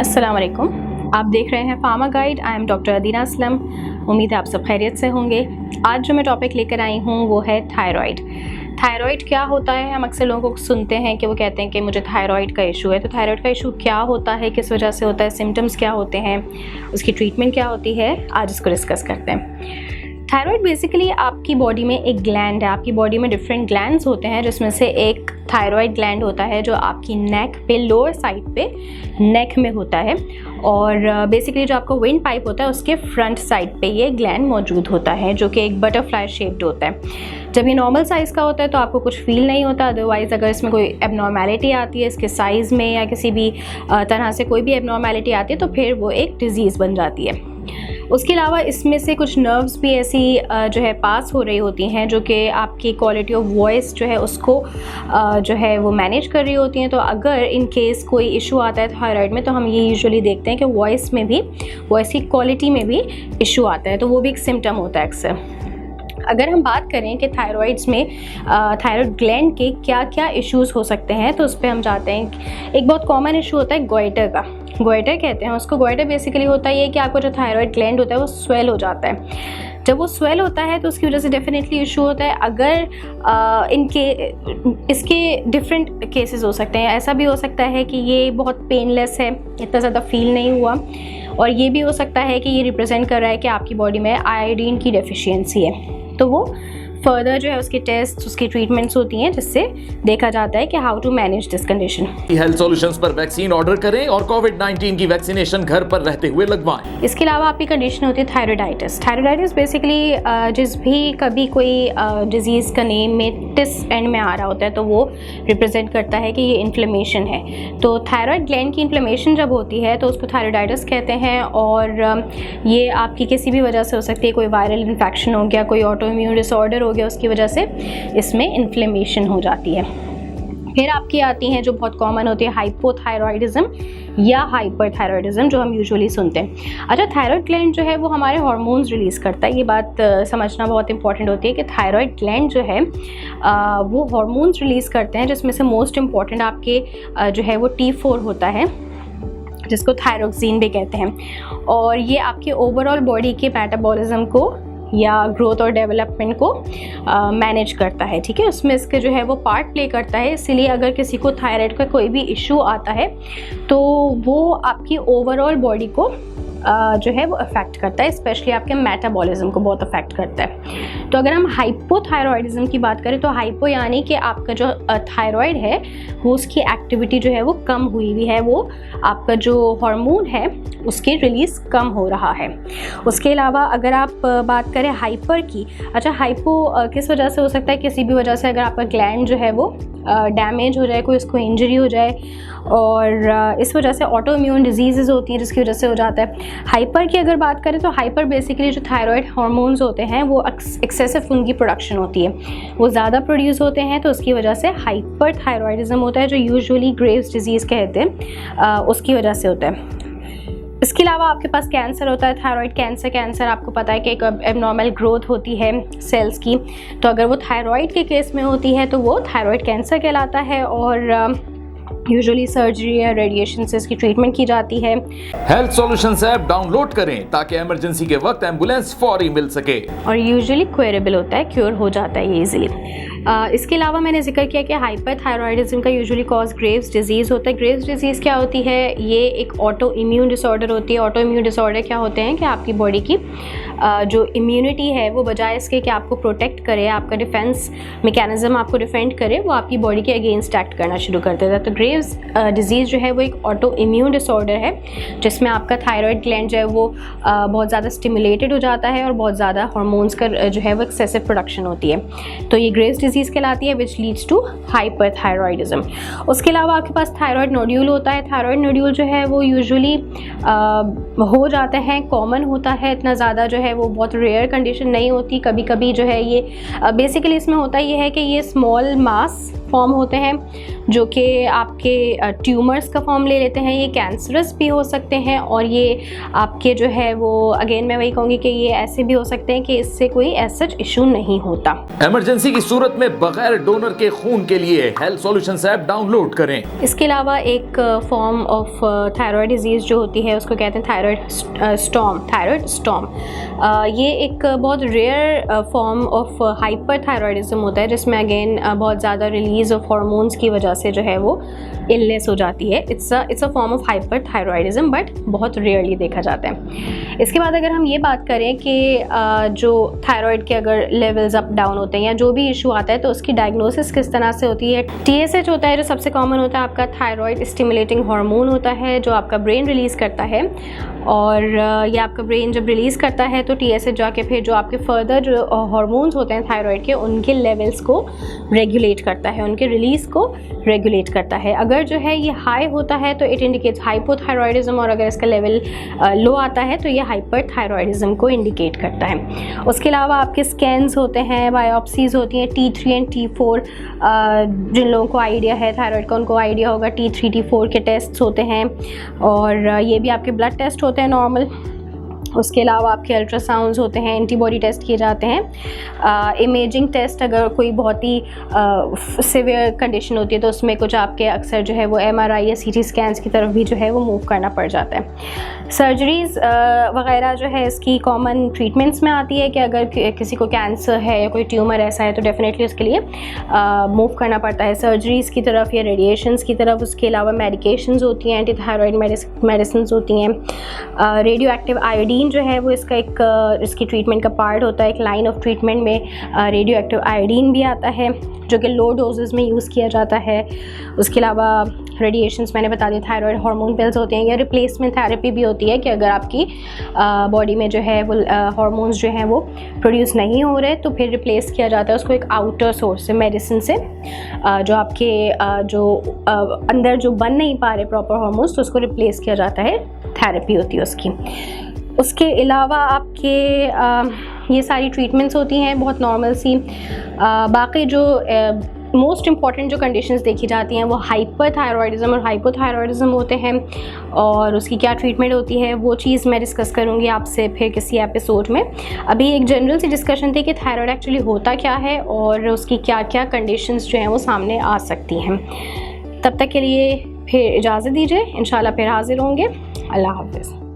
अस्सलाम वालेकुम। आप देख रहे हैं pharma guide. I am doctor अदीना असलम। उम्मीद है आप सब खैरियत से होंगे। आज जो मैं टॉपिक लेकर आई हूँ वो है थायराइड। थायराइड क्या होता है? हम अक्सर लोगों को सुनते हैं कि वो कहते हैं कि मुझे थायराइड का इशू है। तो थायराइड का इशू क्या होता है, किस वजह से होता है, सिम्टम्स क्या होते हैं, उसकी ट्रीटमेंट क्या होती है, आज इसको डिस्कस करते हैं। थायराइड बेसिकली आपकी बॉडी में एक ग्लैंड है। आपकी बॉडी में डिफरेंट ग्लैंड्स होते हैं, जिसमें से एक थायराइड ग्लैंड होता है जो आपकी नेक पे, लोअर साइड पे नेक में होता है। और बेसिकली जो आपका विंड पाइप होता है उसके फ्रंट साइड पे ये ग्लैंड मौजूद होता है, जो कि एक बटरफ्लाई शेप्ड होता है। जब ये नॉर्मल साइज़ का होता है तो आपको कुछ फील नहीं होता। अदरवाइज़ अगर इसमें कोई एबनॉर्मेलिटी आती है इसके साइज़ में या किसी भी तरह से कोई भी एबनॉर्मेलिटी आती है तो फिर वो एक डिज़ीज़ बन जाती है। उसके अलावा इसमें से कुछ नर्व्स भी ऐसी जो है पास हो रही होती हैं, जो कि आपकी क्वालिटी ऑफ वॉइस जो है उसको जो है वो मैनेज कर रही होती हैं। तो अगर इन केस कोई इशू आता है थायराइड में तो हम ये यूजुअली देखते हैं कि वॉइस में भी, वॉइस की क्वालिटी में भी इशू आता है। तो वो भी एक सिम्टम होता है अक्सर। अगर हम बात करें कि थायराइड्स में थायराइड ग्लैंड के क्या क्या इश्यूज़ हो सकते हैं तो उस पर हम जाते हैं। एक बहुत कॉमन इशू होता है गोइटर का। गोइटर कहते हैं उसको। गोइटर बेसिकली होता है कि आपको जो थायराइड ग्लैंड होता है वो स्वेल हो जाता है। जब वो स्वेल होता है तो उसकी वजह से डेफिनेटली इशू होता है। अगर इसके डिफरेंट केसेस हो सकते हैं। ऐसा भी हो सकता है कि ये बहुत पेनलेस है, इतना ज़्यादा फील नहीं हुआ। और ये भी हो सकता है कि ये रिप्रेजेंट कर रहा है कि आपकी बॉडी में आयोडीन की डेफिशिएंसी है। तो वो फर्दर जो है उसके टेस्ट, उसकी ट्रीटमेंट्स होती हैं, जिससे देखा जाता है कि how to manage this condition. Health solutions पर वैक्सीन ऑर्डर करें और कोविड-19 की वैक्सीनेशन घर पर रहते हुए लगवाएं। इसके अलावा आपकी कंडीशन होती है थायराइडाइटिस। थायराइडाइटिस बेसिकली जिस भी कभी कोई डिजीज़ का नेम में टिस एंड में आ रहा होता है तो वो रिप्रेजेंट करता है कि ये इन्फ्लेमेशन है। तो थायराइड ग्लैंड की इन्फ्लेमेशन जब होती है तो उसको थायराइडाइटिस कहते हैं। और ये आपकी किसी भी वजह से हो सकती है। कोई वायरल इन्फेक्शन हो गया, कोई ऑटो इम्यून डिसऑर्डर हो गया, उसकी वजह से इसमें इन्फ्लेमेशन हो जाती है। फिर आपकी आती हैं जो बहुत कॉमन होती है हाइपोथायरॉयडिज्म या हाइपरथायरॉयडिज्म, जो हम यूजुअली सुनते हैं। अच्छा, थायराइड ग्लैंड जो है वो हमारे हार्मोन्स रिलीज़ करता है। ये बात समझना बहुत इंपॉर्टेंट होती है कि थायराइड ग्लैंड जो है वो हार्मोन्स रिलीज़ करते हैं, जिसमें से मोस्ट इम्पॉर्टेंट आपके जो है वो T4 होता है, जिसको थायरोक्सिन भी कहते हैं। और ये आपके ओवरऑल बॉडी के मेटाबॉलिज्म को या ग्रोथ और डेवलपमेंट को मैनेज करता है। ठीक है, उसमें इसके जो है वो पार्ट प्ले करता है। इसीलिए अगर किसी को थायराइड का कोई भी इशू आता है तो वो आपकी ओवरऑल बॉडी को जो है वो अफेक्ट करता है, स्पेशली आपके मेटाबॉलिज्म को बहुत अफेक्ट करता है। तो अगर हम हाइपोथायरॉयडिज्म की बात करें तो हाइपो यानी कि आपका जो थायराइड है वो उसकी एक्टिविटी जो है वो कम हुई हुई है, वो आपका जो हार्मोन है उसकी रिलीज़ कम हो रहा है। उसके अलावा अगर आप बात करें हाइपर की, अच्छा हाइपो किस वजह से हो सकता है? किसी भी वजह से अगर आपका ग्लैंड जो है वो डैमेज हो जाए, कोई उसको इंजरी हो जाए, और इस वजह से ऑटो इम्यून डिजीज़ होती हैं जिसकी वजह से हो जाता है। हाइपर की अगर बात करें तो हाइपर बेसिकली जो थायराइड हार्मोन्स होते हैं वो एक्सेसिव उनकी प्रोडक्शन होती है, वो ज़्यादा प्रोड्यूस होते हैं, तो उसकी वजह से हाइपर थायरॉयडिज्म होता है, जो यूजुअली ग्रेव्स डिजीज़ कहते हैं, उसकी वजह से होता है। इसके अलावा आपके पास कैंसर होता है, थायराइड कैंसर। कैंसर आपको पता है कि एक एबनॉर्मल ग्रोथ होती है सेल्स की, तो अगर वो थायराइड के केस में होती है तो वो थायराइड कैंसर कहलाता है। और यूजुअली सर्जरी या रेडिएशन से इसकी ट्रीटमेंट की जाती है। हेल्थ सॉल्यूशंस ऐप डाउनलोड करें ताकि इमरजेंसी के वक्त एम्बुलेंस फौरी मिल सके। और यूजुअली क्योरेबल होता है, क्योर हो जाता है ये इजीली। इसके अलावा मैंने जिक्र किया कि हाइपरथायरॉयडिज्म का यूजुअली कॉज ग्रेव्स डिजीज़ होता है। ग्रेव्स डिजीज़ क्या होती है? ये एक ऑटो इम्यून डिसऑर्डर होती है। ऑटो इम्यून डिसऑर्डर क्या होते हैं कि आपकी बॉडी की जो इम्यूनिटी है वो बजाय इसके कि आपको प्रोटेक्ट करे, आपका डिफेंस मैकेनिज्म आपको डिफेंड करे, वो आपकी बॉडी के अगेंस्ट एक्ट करना शुरू कर देता है। तो ग्रेव्स डिजीज़ जो है वो एक ऑटो इम्यून डिसऑर्डर है, जिसमें आपका थायराइड ग्लैंड जो है वो बहुत ज़्यादा स्टिमुलेटेड हो जाता है और बहुत ज़्यादा हार्मोन्स का जो है वो एक्सेसिव प्रोडक्शन होती है। तो ये ग्रेव्स डिजीज़ कहलाती है, विच लीड्स टू हाइपरथायरॉयडिज्म। उसके अलावा आपके पास थायराइड नोड्यूल होता है। थायराइड नोड्यूल जो है वो यूजुअली हो जाते हैं, कॉमन होता है, इतना ज़्यादा जो है वो बहुत रेयर कंडीशन नहीं होती। कभी कभी जो है ये बेसिकली इसमें होता ये है कि ये स्मॉल मास फॉर्म होते हैं जो कि आपके ट्यूमर्स का फॉर्म ले लेते हैं। ये कैंसरस भी हो सकते हैं और ये आपके जो है वो अगेन मैं वही कहूँगी कि ये ऐसे भी हो सकते हैं कि इससे कोई ऐसा इशू नहीं होता। इमरजेंसी की सूरत में बगैर डोनर के खून के लिए हेल्थ सॉल्यूशंस ऐप डाउनलोड करें। इसके अलावा एक फॉर्म ऑफ थायराइड डिजीज़ जो होती है उसको कहते हैं थायराइड स्टॉर्म। ये एक बहुत rare form of hyperthyroidism होता है जिसमें अगेन बहुत ज़्यादा रिलीज ऑफ हार्मोन्स की वजह से जो है वो इलनेस हो जाती है। It's a form of hyper thyroidism but बहुत रेयरली देखा जाता है। इसके बाद अगर हम ये बात करें कि जो थायराइड के अगर लेवल्स अप डाउन होते हैं या जो भी इशू आता है तो उसकी डायग्नोसिस किस तरह से होती है। TSH होता है जो सबसे कॉमन होता है, आपका थायराइड स्टिमुलेटिंग हार्मोन होता है जो आपका ब्रेन रिलीज़ करता है और ये आपका ब्रेन जब रिलीज़ करता है तो TSH जाके फिर जो आपके फर्दर जो हार्मोन्स होते हैं थायराइड के उनके लेवल्स को रेगुलेट करता है, उनके रिलीज़ को रेगुलेट करता है। अगर जो है ये हाई होता है तो इट इंडिकेट्स हाइपोथायरॉयडिज्म और अगर इसका लेवल लो आता है तो ये हाइपरथायरॉयडिज्म को इंडिकेट करता है। उसके अलावा आपके स्कैन्स होते हैं, बायोप्सीज होती हैं T3 एंड T4। जिन लोगों को आइडिया है थायराइड का उनको आइडिया होगा T3 T4 के टेस्ट्स होते हैं और ये भी आपके ब्लड टेस्ट होते हैं नॉर्मल। उसके अलावा आपके अल्ट्रासाउंड्स होते हैं, एंटीबॉडी टेस्ट किए जाते हैं। इमेजिंग टेस्ट अगर कोई बहुत ही सिवियर कंडीशन होती है तो उसमें कुछ आपके अक्सर जो है वो MRI या CT स्कैन्स की तरफ भी जो है वो मूव करना पड़ जाता है। सर्जरीज़ वगैरह जो है इसकी कॉमन ट्रीटमेंट्स में आती है कि अगर किसी को कैंसर है या कोई ट्यूमर ऐसा है तो डेफिनेटली उसके लिए मूव करना पड़ता है सर्जरीज़ की तरफ या रेडिएशंस की तरफ। उसके अलावा मेडिकेशंस होती हैं, एंटी थायराइड मेडिसिन होती हैं। रेडियो एक्टिव आयोडीन जो है वो इसकी ट्रीटमेंट का पार्ट होता है। एक लाइन ऑफ ट्रीटमेंट में रेडियो एक्टिव आयोडीन भी आता है जो कि लो डोजेज़ में यूज़ किया जाता है। उसके अलावा रेडिएशंस मैंने बता दिया, थायराइड हार्मोन पिल्स होते हैं या रिप्लेसमेंट थेरेपी भी होती है कि अगर आपकी बॉडी में जो है वो हार्मोन्स जो हैं वो प्रोड्यूस नहीं हो रहे तो फिर रिप्लेस किया जाता है उसको एक आउटर सोर्स से, मेडिसिन से, जो आपके अंदर जो बन नहीं पा रहे प्रॉपर हार्मोन्स तो उसको रिप्लेस किया जाता है, थेरेपी होती है उसकी। उसके अलावा आपके ये सारी ट्रीटमेंट्स होती हैं बहुत नॉर्मल सी। बाकी जो मोस्ट इम्पॉर्टेंट जो कंडीशंस देखी जाती हैं वो हाइपरथायरॉयडिज्म और हाइपोथायरॉयडिज्म होते हैं और उसकी क्या ट्रीटमेंट होती है वो चीज़ मैं डिस्कस करूँगी आपसे फिर किसी एपिसोड में। अभी एक जनरल सी डिस्कशन थी कि थायराइड एक्चुअली होता क्या है और उसकी क्या क्या कंडीशंस जो हैं वो सामने आ सकती हैं। तब तक के लिए फिर इजाज़त दीजिए, इंशाल्लाह फिर हाजिर होंगे। अल्लाह हाफ़िज़।